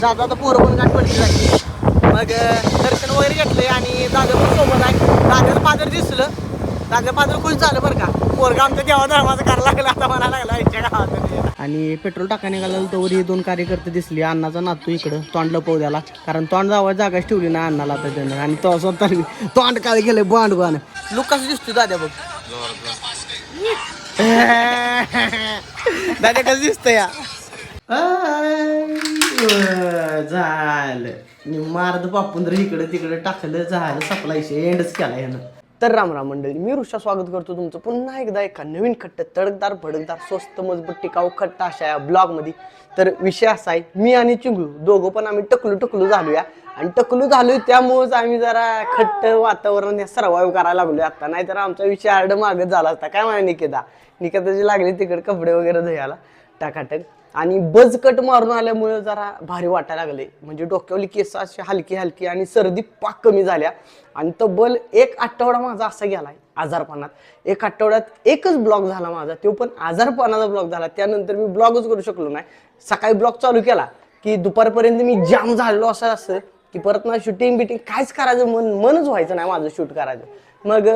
दादा आता पोरं पण गाठ पडली जायची मग दर्शन वगैरे घेतलंय आणि दादा पण सोबत आहे. दादाचं पादर दिसलं, दादा पादर खुश झालं बरं का. पोरगा आमच्या देवा धर्माचं करायला लागला आता म्हणायला लागला आईच्या गावात. आणि पेट्रोल टाका निघालं तर ही 2 कार्यकर्ते दिसली. अण्णाचा नातू इकडं तोंड लपवल्याला, कारण तोंड जावा जागाच ठेवली ना अण्णाला आता त्यानं. आणि तो स्वतः तोंड काय केलंय बांडवान. लुक कसं दिसतोय दादा बघ. दादा कसं दिसतंय या झालं मार्द पापून तर इकडे तिकडे टाकलं झालं सप्लायशी एंडच केला यानं. तर रामराम मंडळी, मी ऋषा स्वागत करतो तुमचं पुन्हा एकदा एका नवीन खट्ट तडकदार भडकदार स्वस्त मजबूत टिकाऊ खट्ट अशा या ब्लॉगमध्ये. तर विषय असा आहे, मी आणि चिंगू दोघं पण आम्ही टकलू झालूया आणि टकलू झालोय त्यामुळेच आम्ही जरा खट्ट वातावरण हे सर्वाइव्ह करायला लागलोय आता. नाहीतर आमचा विषय अर्ध मागत झाला असता. काय म्हणा निकेताची लागली तिकडे कपडे वगैरे धुयाला टाकाटक. आणि बजकट मारून आल्यामुळे जरा भारी वाटायला लागले. म्हणजे डोक्यावली केस अशी हलकी हलकी आणि सर्दी पाक कमी झाल्या. आणि तब्बल 1 आठवडा माझा असा गेलाय आजारपणात. 1 आठवड्यात एकच ब्लॉग झाला माझा, तो पण आजारपणाचा ब्लॉग झाला. त्यानंतर मी ब्लॉगच करू शकलो नाही. सकाळी ब्लॉग चालू केला की दुपारपर्यंत मी जाम झालेलो असं की परत ना शूटिंग बिटिंग काहीच करायचं मनच व्हायचं नाही माझं शूट करायचं. मग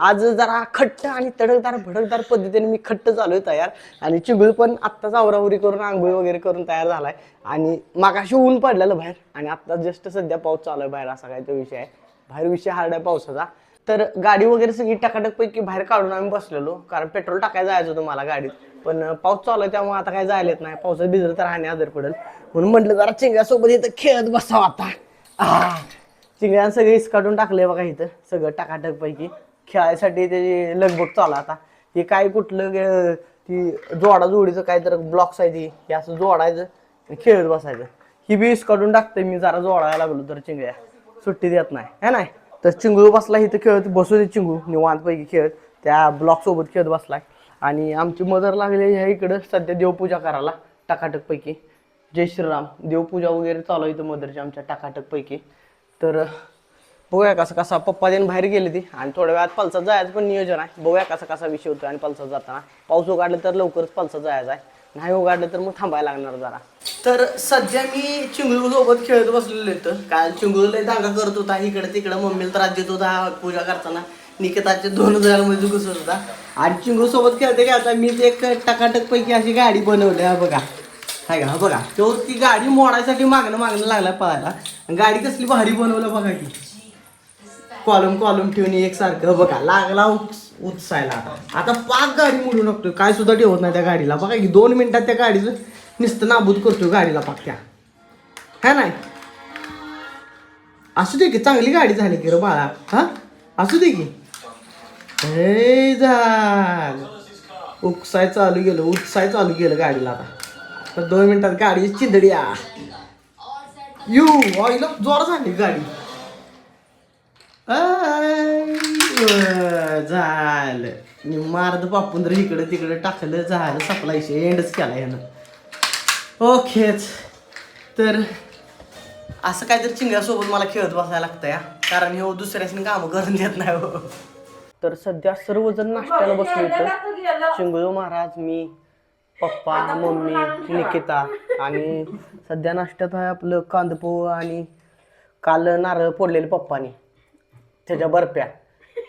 आज जरा खट्ट आणि तडकदार भडकदार पद्धतीने मी खट्ट चालू तयार. आणि चिंगूळ पण आत्ताच आवरावरी करून आंघोळी वगैरे करून तयार झालाय. आणि मागाशी ऊन पडलेलं बाहेर आणि आत्ता जस्ट सध्या पाऊस चालू आहे बाहेर, असा काय तो विषय आहे. बाहेर विषय हार्ड आहे पावसाचा. तर गाडी वगैरे सगळी टकाटक पैकी बाहेर काढून आम्ही बसलेलो, कारण पेट्रोल टाकायला जायचं होतं मला गाडीत. पण पाऊस चालू आहे त्यामुळे आता काय जायला येत नाही. पावसात भिजलं तर हानी आजारी पडेल म्हणून म्हटलं जरा चिंग्यासोबत इथं खेळत बसावं आता. चिंगळ्यानं सगळं इसकाटून टाकलंय बघा इथं सगळं टकाटक पैकी. खेळायसाठी त्याची लगबग चालू आता. हे काय कुठलं ती जोडीचं काय तर ब्लॉक्स आहे ती, हे असं जोडायचं आणि खेळत बसायचं. ही बी इसकाटून टाकतंय मी जरा जोडायला लागलो तर. चिंगळ्या सुट्टी देत नाही है नाही. तर चिंगळू बसला इथं खेळत बसू दे. चिंगू निवांत पैकी खेळत त्या ब्लॉक सोबत खेळत बसलाय. आणि आमची मदर लागली ह्या इकडं सध्या देवपूजा करायला टकाटक पैकी. जय श्रीराम. देवपूजा वगैरे चालू आहे इथं मदरची आमच्या टकाटक पैकी. तर बघूया कसा पप्पा देन बाहेर गेले ती आणि थोड्या वेळात पलसात जायचं पण नियोजन आहे. बघूया कसा विषय होतो. आणि पलसात जाताना पाऊस उघडला तर लवकरच पलसात जायचं आहे, नाही उघडलं तर मग थांबायला लागणार जरा. तर सध्या मी चिंगळू सोबत खेळत बसलेलो होतं. काय चिंगळू लय दांगा करत होता इकडे तिकडे, मम्मीला त्रास देत होता पूजा करताना. निकेताचे 2 मध्ये घुसत होता. आणि चिंगळू सोबत खेळते आता मीच एक टकाटक पैकी अशी गाडी बनवली आहे बघा. हाय का बघा, तो ती गाडी मोडायसाठी मागणं लागला पळायला. गाडी कसली भारी बनवलं बघा की, कॉलम ठेवून एकसारखं बघा लागला उत्सायला. आता 5 गाडी मोडू नकतोय, काय सुद्धा ठेवत नाही त्या गाडीला. बघा की 2 मिनिटात त्या गाडीचं नुसतं नाबूद करतोय गाडीला पाक त्या. है नाही असू दे की, चांगली गाडी झाली की रे बाळा. हा असू दे की. हे झालं उत्साय चालू गेलं गाडीला. आता 2 मिनिटात गाडी चिंदड्या ऑइल जोर झाली गाडी. झालं मार्द पापून तर इकडे तिकडे टाकलं झालं सप्लायशी एंडच केला यानं. ओकेच. तर असं काहीतरी चिंग्यासोबत मला खेळत बसायला लागतं या, कारण हे दुसऱ्याशी कामं करून देत नाही हो. तर सध्या सर्वजण नाश्त्याला बसलो होतं. चिंगळू महाराज, मी, पप्पा, मम्मी, निकिता. आणि सध्या नाश्त्यात आहे आपलं कांदपोह आणि काल नारळ फोडलेले पप्पानी त्याच्या बर्फ्या.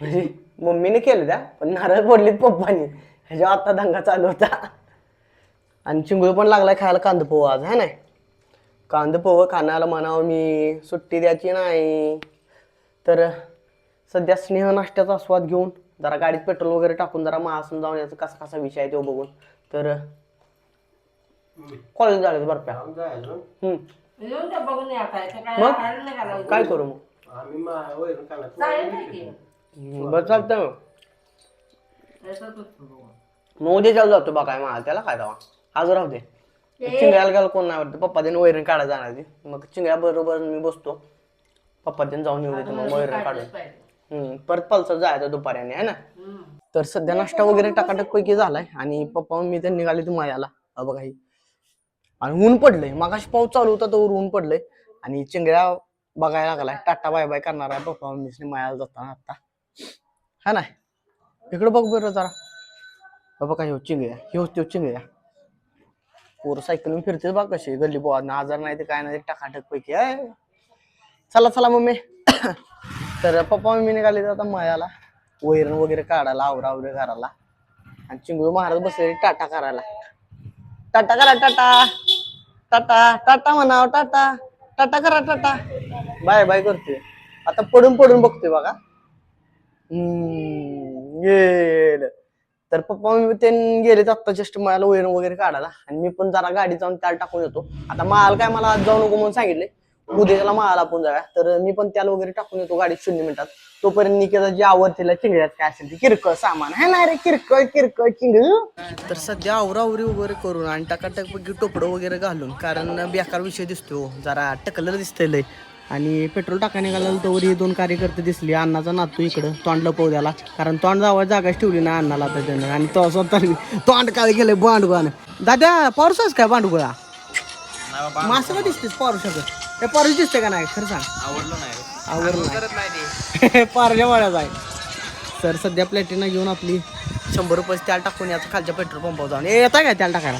म्हणजे मम्मीने केलं त्या, पण नारळ फोडलेत पप्पानी, ह्याच्या आता दंगा चालू होता. आणि चिंगळू पण लागलाय खायला कांदपोह आज, है नाही. कांदपोह खाण्याला म्हणावं मी, सुट्टी द्यायची नाही. तर सध्या स्नेह नाश्त्याचा आस्वाद घेऊन जरा गाडीत पेट्रोल वगैरे टाकून जरा महासून जाऊन याचा कसा विषय आहे तो बघून. तर कॉलेज जायचं बर्फ्या. मग काय करू मग. बरं चालतं मग उद्या जातो बघाय मला, त्याला काय दावा आज राहू दे. चिंगळ्याला गेला कोण नाही वाटतं. पप्पा त्याने वैरण काढायला जाणार ती. मग चिंगळ्या बरोबर मी बसतो, पप्पा त्याने जाऊन येऊ देतो मग वैरण काढून. परत पलसर जायचं दुपाऱ्याने आहे ना. तर सध्या नाश्ता वगैरे टकाटक पैकी झालाय. आणि पप्पा मी तर निघाले तू मायाला बघा. आणि ऊन पडलंय, मागाशी पाऊस चालू होता तर ऊन पडलंय. आणि चिंगळ्या बघायला लागलाय, टाटा बाय बाय करणार आहे पप्पा मम्मीने मायाला जाताना आता, हा नाही. इकडं बघ बरं जरा बघा. ह्यो चिंगळ्या, ह्यो चिंगळ्या पोर सायकलून फिरते बा कशी गल्ली बोवात आजार नाही ते काय नाही टाकाटक पैकी आहे. चला चला मम्मी. तर पप्पा मम्मी निघाले आता मळ्याला वैरण वगैरे काढायला आवरा वगैरे करायला आणि चिंगळू महाराज बसले टाटा करायला. टाटा करा टाटा टाटा टाटा म्हणाव टाटा टाटा करा टाटा बाय बाय करतोय. आता पडून पडून बघतोय बघा. गेलं तर पप्पा मी ते गेलेत आत्ता जस्ट मला वैरण वगैरे काढायला आणि मी पण जरा गाडी जाऊन त्याला टाकून येतो. आता माल काय मला आज जाऊ नको म्हणून सांगितले उद्याला माल आपण जाऊया तर मी पण त्याला वगैरे टाकून येतो गाडीत 0 मिनिटात. तोपर्यंत निकेता जी आवडतीला चिंगड्यात काय असेल ते किरकोळ सामान आहे ना रे किरकोळ किरकोळ चिंगळू. तर सध्या आवरावरी वगैरे करून आणि टाकाटक टोपडं वगैरे घालून कारण बेकार विषय दिसतो जरा टकलर दिसतंय लय आणि पेट्रोल टाका निघाला तर ही 2 कार्यकर्ते दिसली. अण्णाचा नातू इकडं तोंड लपवल्याला कारण तोंड जावा जागाच ठेवली ना अण्णाला तर त्यानं आणि तो स्वतः तोंड काय गेलंय बांडगुळानं. दादा पावसाच काय बांडगुळा मासं का दिसतेस पारुशाचं हे पारुश दिसते का नाही खरं सांग. आवडलं नाही पारल्या वाड्याचा आहे. तर सध्या प्लॅटिना घेऊन आपली 100 रुपये त्याला टाकून याचं खालच्या पेट्रोल पंपावर जाऊन येत आहे काय त्याला टाकायला.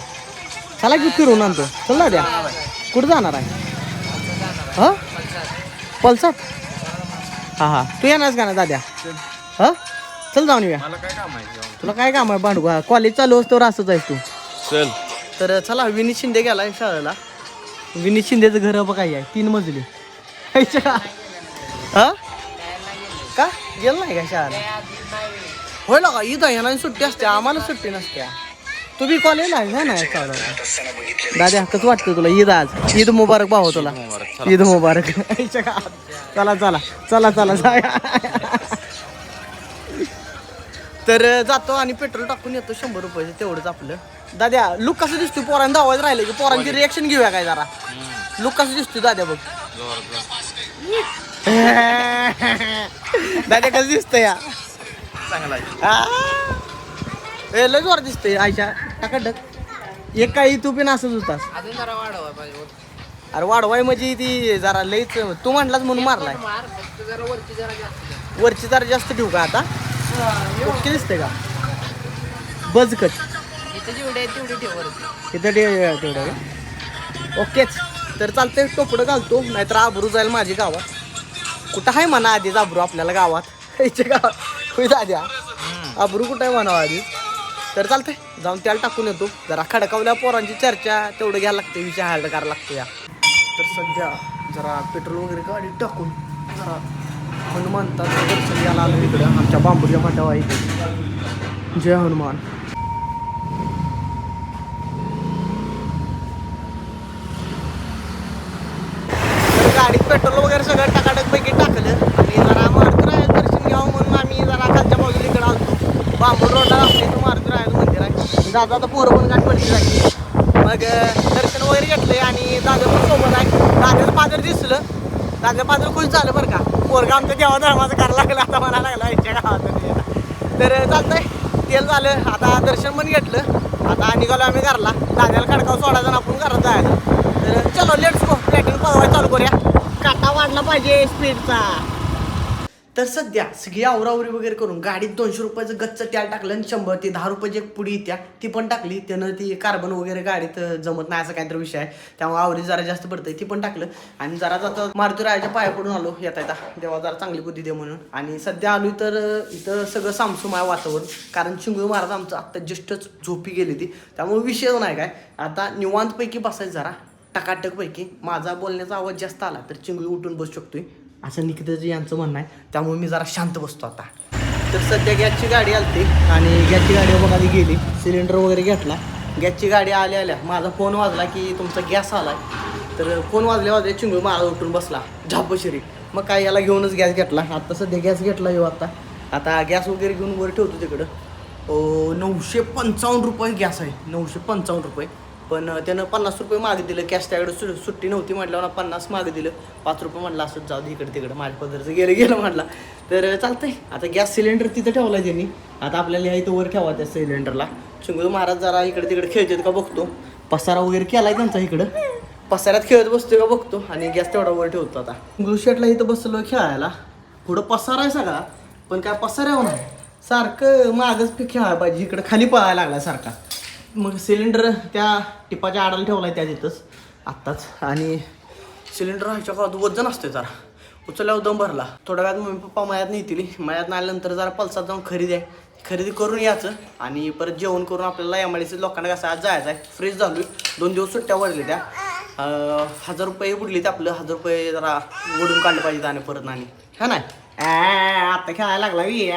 चला की फिरून आणतो चल ना द्या कुठं जाणार आहे हा पल्सात. हा हा तू येणारच का ना दाद्या हा चल जाऊन येऊया. तुला काय काम आहे भांडू कॉलेज चालू असतो असंच आहेस तू चल. तर चला विनीत शिंदे गेलाय शाळेला. विनीत शिंदेचं घर बघ काय आहे 3 मजली हा का गेलं नाही का शाळेला होय ना का इथं येणार सुट्टी असते आम्हाला सुट्टी नसते. तू बी कॉलेजला आहे ना दाद्या कसं वाटतं तुला ईद आज ईद मुबारक भाऊ तुला ईद मुबारक. चला चला चला चला जाया. तर जातो आणि पेट्रोल टाकून येतो 100 रुपये तेवढंच आपलं. दाद्या लुक कसं दिसतोय पोरांनी धावायचं राहिलं की पोरांची रिएक्शन घेऊया काय जरा लुक कसं दिसतोय दाद्या बघ. दाद्या कसं दिसतंय या चांगला लय जोर दिसतंय आयच्या टाकाटक एक काही तू पण असंच होतास. अरे वाढवाय म्हणजे ती जरा लईच तू म्हणलाच म्हणून मारलाय. वरची जरा जास्त ठेवू का आता ओके दिसते का बजकट इथं तेवढं ओकेच. तर चालतंय टोपडं घालतो नाहीतर आबरू जाईल माझी गावात कुठं आहे म्हणा आधीच आबरू आपल्याला गावात गावात आद्या आबरू कुठं आहे म्हणावं आधी. तर चालतंय जाऊन त्याला टाकून येतो जरा खडकावल्या पोरांची चर्चा तेवढं घ्यायला लागते विषय हार्ड करायला लागतो या. तर सध्या जरा पेट्रोल वगैरे गाडी टाकून जरा हनुमंताचं दर्शन घ्यायला आलो इकडं आमच्या बांबूच्या माटावा इथे. जय हनुमान. तर गाडीत पेट्रोल वगैरे सगळं टाकाटकपैकी टाकलं आणि जरा मारुतीरायाचं दर्शन घ्यावं म्हणून आम्ही जरा खालच्या बाजूला इकडं आलतो. बांबूड रोडला आपल्या इथं मारुतीरायाचं मंदिर आहे. दादा आता पोरं पण गाठ पडली जाते मग दर्शन वगैरे घेतलंय आणि दादा पण सोबत आहे. दादाचं पादर दिसलं दादा पादर खुश झालं बरं का पोरगा आमच्या देवा धर्माचं करायला लागलं आता म्हणा लागला यांच्या गावात. तर चालतंय तेल झालं आता दर्शन पण घेतलं आता निघालो आम्ही घरला. दाद्याला खडकाव सोडायचा आणि आपण घरात जायचं. तर चलो लेट्स गो प्लॅटिंग पळवायला चालू करूया काटा वाढला पाहिजे स्पीडचा. तर सध्या सगळी आवरावरी वगैरे करून गाडीत 200 रुपयाचं गच्च त्याला टाकलं आणि 100 ते 10 रुपयाची एक पुडी येत्या ती पण टाकली. त्यानं ती कार्बन वगैरे गाडीत जमत नाही असा काहीतरी विषय आहे त्यामुळे आवरी जरा जास्त पडतंय ती पण टाकलं आणि जरा जाता मारुतीरायाच्या पाया पडून आलो येता येता देवा जरा चांगली बुद्धी दे म्हणून. आणि सध्या आलो तर इथं सगळं सामसूम आहे वातावरण कारण चिंगळू महाराज आमचं आत्ता जस्टच झोपी गेली ती त्यामुळे विषय नाही काय आता निवांतपैकी बसायचं जरा टकाटकपैकी. माझा बोलण्याचा आवाज जास्त आला तर चिंगळू उठून बसू शकतोय असं निकिताजी यांचं म्हणणं आहे त्यामुळे मी जरा शांत बसतो आता. तर सध्या गॅसची गाडी आलती आणि गॅसची गाडी बघा ती गेली सिलेंडर वगैरे घेतला. गॅसची गाडी आल्या माझा फोन वाजला की तुमचा गॅस आलाय. तर फोन वाजले चिंगळू माझा उठून बसला झापशिरी मग काय याला घेऊनच गॅस घेतला. आता सध्या गॅस घेतला येऊ आता गॅस वगैरे घेऊन वर ठेवतो तिकडं. 955 रुपये गॅस आहे 955 रुपये पण त्यानं 50 रुपये मागे दिलं कॅश त्याकडे सुट्टी नव्हती म्हटल्यावर 50 मागे दिलं 5 रुपये म्हटलं असंच जाऊ दे इकडे तिकडं माझ्या पदरचं गेलं म्हटलं. तर चालतंय आता गॅस सिलेंडर तिथं ठेवला त्यांनी आता आपल्याला इथं वर ठेवा त्या सिलेंडरला. चिंगळू महाराज जरा इकडे तिकडे खेळतात का बघतो पसारा वगैरे केलाय त्यांचा इकडं पसाऱ्यात खेळत बसतोय का बघतो आणि गॅस तेवढा वर ठेवतो. आता चिंगळू शेटला इथं बसलो खेळायला पुढं पसारा आहे सगळा पण काय पसाऱ्यावर नाही सारखं मागच खेळायला पाहिजे इकडं खाली पळायला लागला सारखा मग सिलेंडर त्या टिपाच्या आडाला ठेवला आहे त्या तिथंच आत्ताच. आणि सिलेंडर ह्याच्या काळात वजन असते जरा, उचलल्यावर दम भरला. थोड्या वेळात मम्मी पप्पा मळ्यात नेतील. मळ्यात आल्यानंतर जरा पलसात जाऊन खरेदी करून यायचं आणि परत जेवण करून आपल्याला एमआयडीसी लोकांना कसं आज जायचं आहे. फ्रेश झालो 2 दिवस सुट्ट्या वाढल्या त्या. 1000 रुपये बुडली ते आपलं. 1000 रुपये जरा ओढून काढलं पाहिजे आणि परत आणि हा नाही आता खेळायला लागला मी.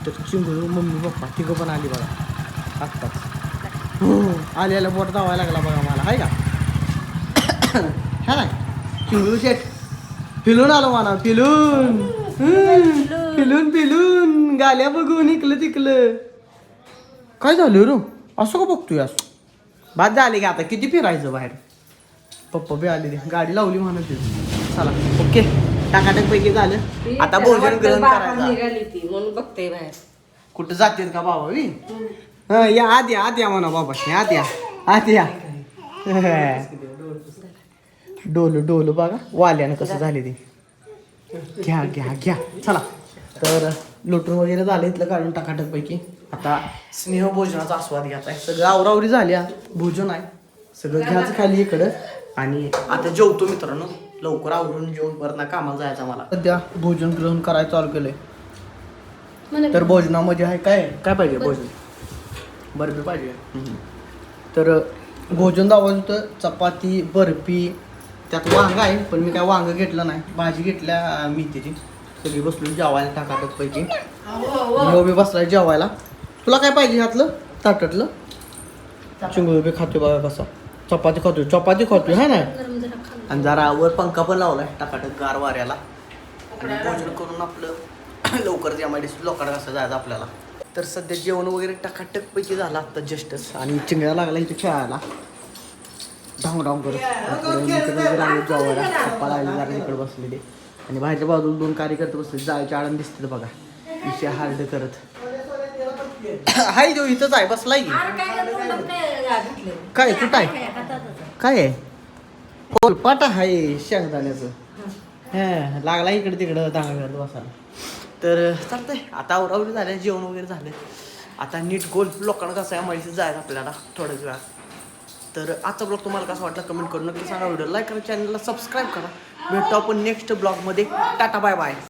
तर चिंगळू मम्मी पप्पा तिघं पण आली बघा आत्ताच. आलेला बोट धावायला लागला बघा मला, आहे का हा नाही. चिंगळू शेट फिलून आलो म्हणा, फिलून गाल्या बघून इकलं तिकलं. काय झालं रे असं का बघतोय असं? बाद झाली का आता, किती फिरायचं बाहेर. पप्पा बी आले, गाडी लावली म्हणत. चला ओके, टाकाटक पैकी झालं. आता भोजन ग्रहण करायचं म्हणून बघते बाहेर. कुठं जाते का बाबा मी? या आत या म्हणा बाबा, आत या. डोल बघा वाल्यानं कसं झाले ते. घ्या चला. तर लोटून वगैरे झालं इथलं काढून टाकाटक पैकी. आता स्नेह भोजनाचा आस्वाद घ्यायचा आहे. सगळं आवरावरी झाल्या, भोजन आहे सगळं घ्यायचं खाली इकडं. आणि आता जेवतो मित्रांनो, लवकर आवरून जेवून परत ना कामाला जायचं मला. सध्या भोजन ग्रहण करायला चालू केलंय. तर भोजनामध्ये आहे काय पाहिजे भोजन? बर्फी पाहिजे. तर भोजन दाखवायचं होतं, चपाती बर्फी, त्यात वांग आहे पण मी काय वांग घेतलं नाही. भाजी घेतल्या मेथीची. सगळी बसलो जेवायला टाकाटक पैकी. मी बसलाय जेवायला. तुला काय पाहिजे ह्यातलं ताटातलं? चिंगळू बी खातोय बघा कसा. चपाती खातोय हा नाही. आणि जरा वर पंखा पण लावलाय टाकाटक गार वाऱ्याला. आणि भोजन करून आपलं लवकर एमआयडीसी लोकांना कसं जायचं आपल्याला. तर सध्या जेवण वगैरे टाकाटक पैकी झालं आत्ता जस्टच. आणि चिंगळ्या लागला इथे खेळायला डांग करत. जेवायला पप्पा लागले जरा इकडे बसलेले. आणि बाहेरच्या बाजूला 2 कार्यकर्ते बसले, जायच्या आडण दिसते बघा विषय हार्ड करत. हाय जो इथंच आहे बसलाय की. काय कुठं आहे? काय आहे? पोलपाट आहे शेंगदाण्याचं. लागला इकडे तिकडं दांगा करत बसायला. तर चालतंय आता आवरावरी झालं, जेवण वगैरे झालं. आता नीट गोल लोकांना कसं आहे माहिती जायचं आपल्याला थोड्याच वेळात. तर आजचा ब्लॉग तुम्हाला कसा वाटला कमेंट करून नक्की सांगा. व्हिडिओ लाईक करा, चॅनलला सबस्क्राईब करा. भेटतो आपण नेक्स्ट ब्लॉगमध्ये. Tata bye bye.